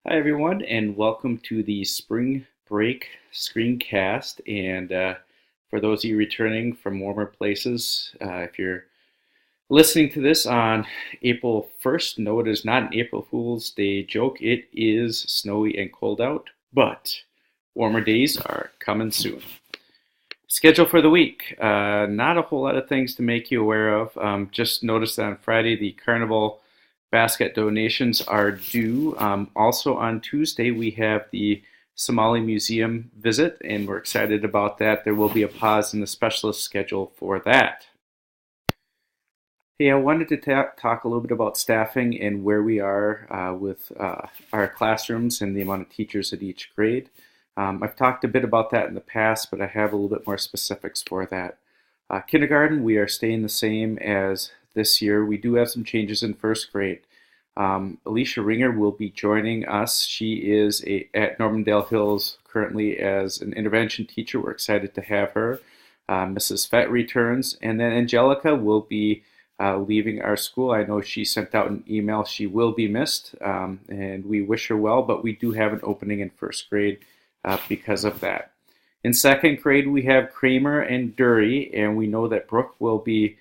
Hi, everyone, and welcome to the Spring Break Screencast. And for those of you returning from warmer places, if you're listening to this on April 1st, no, it is not an April Fool's Day joke. It is snowy and cold out, but warmer days are coming soon. Schedule for the week. Not a whole lot of things to make you aware of. Just noticed that on Friday the carnival basket donations are due. Also on Tuesday we have the Somali Museum visit, and we're excited about that. There will be a pause in the specialist schedule for that. Hey, I wanted to talk a little bit about staffing and where we are with our classrooms and the amount of teachers at each grade. I've talked a bit about that in the past, but I have a little bit more specifics for that. Kindergarten, we are staying the same as this year. We do have some changes in first grade. Alicia Ringer will be joining us. She is at Normandale Hills currently as an intervention teacher. We're excited to have her. Mrs. Fett returns, and then Angelica will be leaving our school. I know she sent out an email. She will be missed, and we wish her well, but we do have an opening in first grade because of that. In second grade, we have Kramer and Dury, and we know that Brooke will be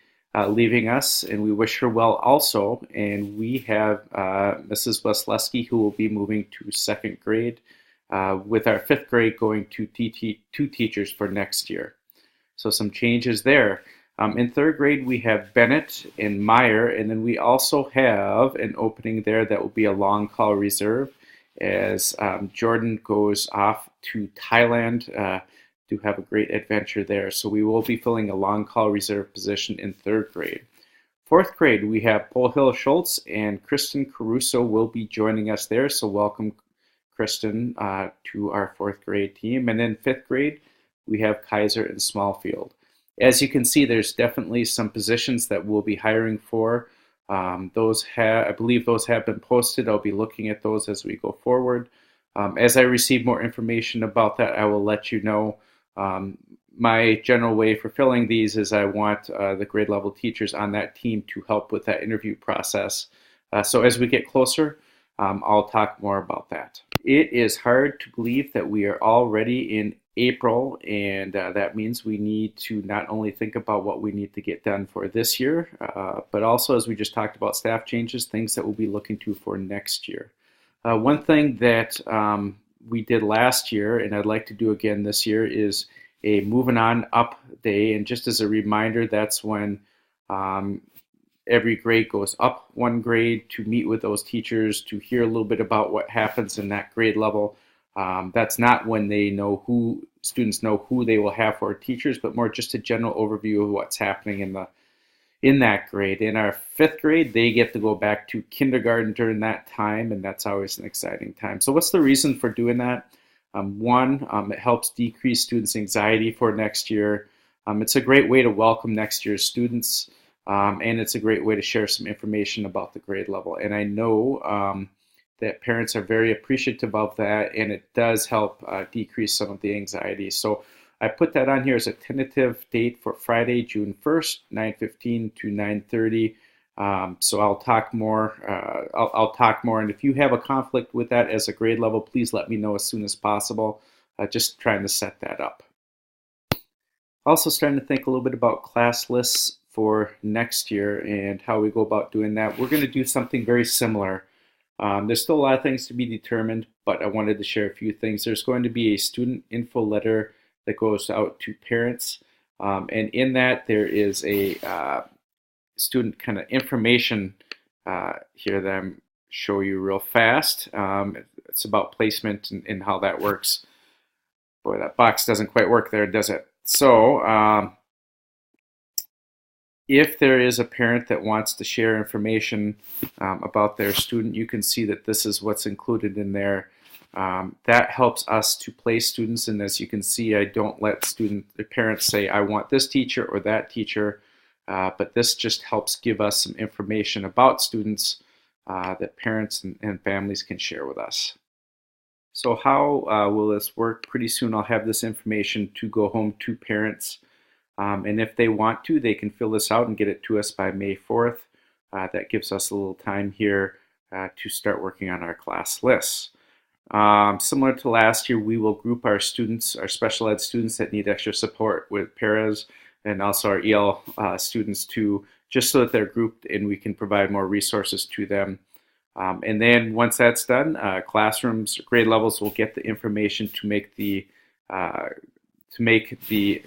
leaving us, and we wish her well also. And we have Mrs. Wesleski, who will be moving to second grade, with our fifth grade going to two teachers for next year. So some changes there. In third grade, we have Bennett and Meyer, and then we also have an opening there that will be a long call reserve as Jordan goes off to Thailand to have a great adventure there. So we will be filling a long call reserve position in third grade. Fourth grade, we have Paul Hill Schultz and Kristen Caruso will be joining us there. So welcome, Kristen, to our fourth grade team. And then fifth grade, we have Kaiser and Smallfield. As you can see, there's definitely some positions that we'll be hiring for. I believe those have been posted. I'll be looking at those as we go forward. As I receive more information about that, I will let you know. My general way for filling these is I want the grade level teachers on that team to help with that interview process. So as we get closer, I'll talk more about that. It is hard to believe that we are already in April, and that means we need to not only think about what we need to get done for this year, but also, as we just talked about staff changes, things that we'll be looking to for next year. One thing that we did last year, and I'd like to do again this year, is a moving on up day. And just as a reminder, that's when every grade goes up one grade to meet with those teachers to hear a little bit about what happens in that grade level. That's not when students know who they will have for teachers, but more just a general overview of what's happening in that grade. In our fifth grade, they get to go back to kindergarten during that time, and that's always an exciting time. So what's the reason for doing that? One, it helps decrease students' anxiety for next year. It's a great way to welcome next year's students, and it's a great way to share some information about the grade level. And I know that parents are very appreciative of that, and it does help decrease some of the anxiety. So I put that on here as a tentative date for Friday, June 1st, 9:15 to 9:30. So I'll talk more. I'll talk more, and if you have a conflict with that as a grade level, please let me know as soon as possible. Just trying to set that up. Also starting to think a little bit about class lists for next year and how we go about doing that. We're going to do something very similar. There's still a lot of things to be determined, but I wanted to share a few things. There's going to be a student info letter that goes out to parents, and in that there is a student kind of information here that I'm show you real fast. It's about placement and how that works. Boy, that box doesn't quite work there, does it? So if there is a parent that wants to share information about their student, you can see that this is what's included in there. That helps us to place students, and as you can see, I don't let the parents say, I want this teacher or that teacher, but this just helps give us some information about students that parents and families can share with us. So how will this work? Pretty soon I'll have this information to go home to parents. And if they want to, they can fill this out and get it to us by May 4th. That gives us a little time here to start working on our class lists. Similar to last year, we will group our students, our special ed students that need extra support with paras, and also our EL students too, just so that they're grouped and we can provide more resources to them. And then once that's done, classrooms, grade levels will get the information to make the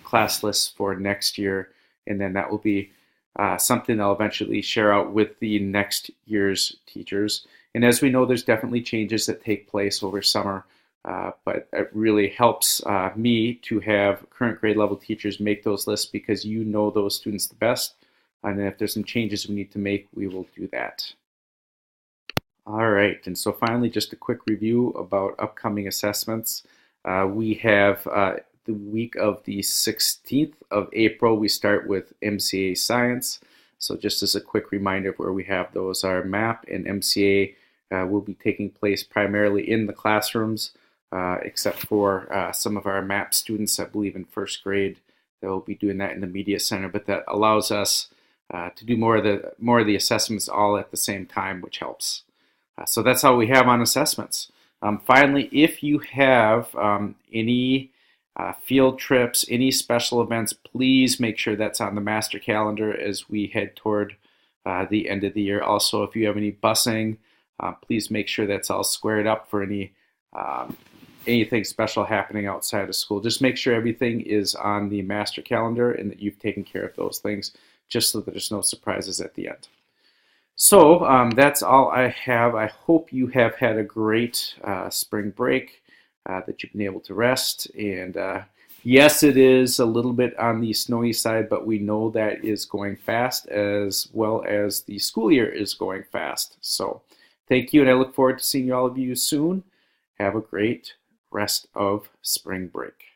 class lists for next year, and then that will be something I'll eventually share out with the next year's teachers. And as we know, there's definitely changes that take place over summer, but it really helps me to have current grade level teachers make those lists because you know those students the best. And then if there's some changes we need to make, we will do that. All right, and so finally, just a quick review about upcoming assessments. We have the week of the 16th of April, we start with MCA Science. So just as a quick reminder of where we have those, our MAP and MCA will be taking place primarily in the classrooms, except for some of our MAP students, I believe in first grade, they'll be doing that in the media center, but that allows us to do more of the assessments all at the same time, which helps. So that's all we have on assessments. Finally, if you have any field trips, any special events, please make sure that's on the master calendar as we head toward the end of the year. Also, if you have any busing, please make sure that's all squared up for anything special happening outside of school. Just make sure everything is on the master calendar and that you've taken care of those things, just so that there's no surprises at the end. So that's all I have. I hope you have had a great spring break, that you've been able to rest. And yes, it is a little bit on the snowy side, but we know that is going fast, as well as the school year is going fast. So thank you, and I look forward to seeing all of you soon. Have a great rest of spring break.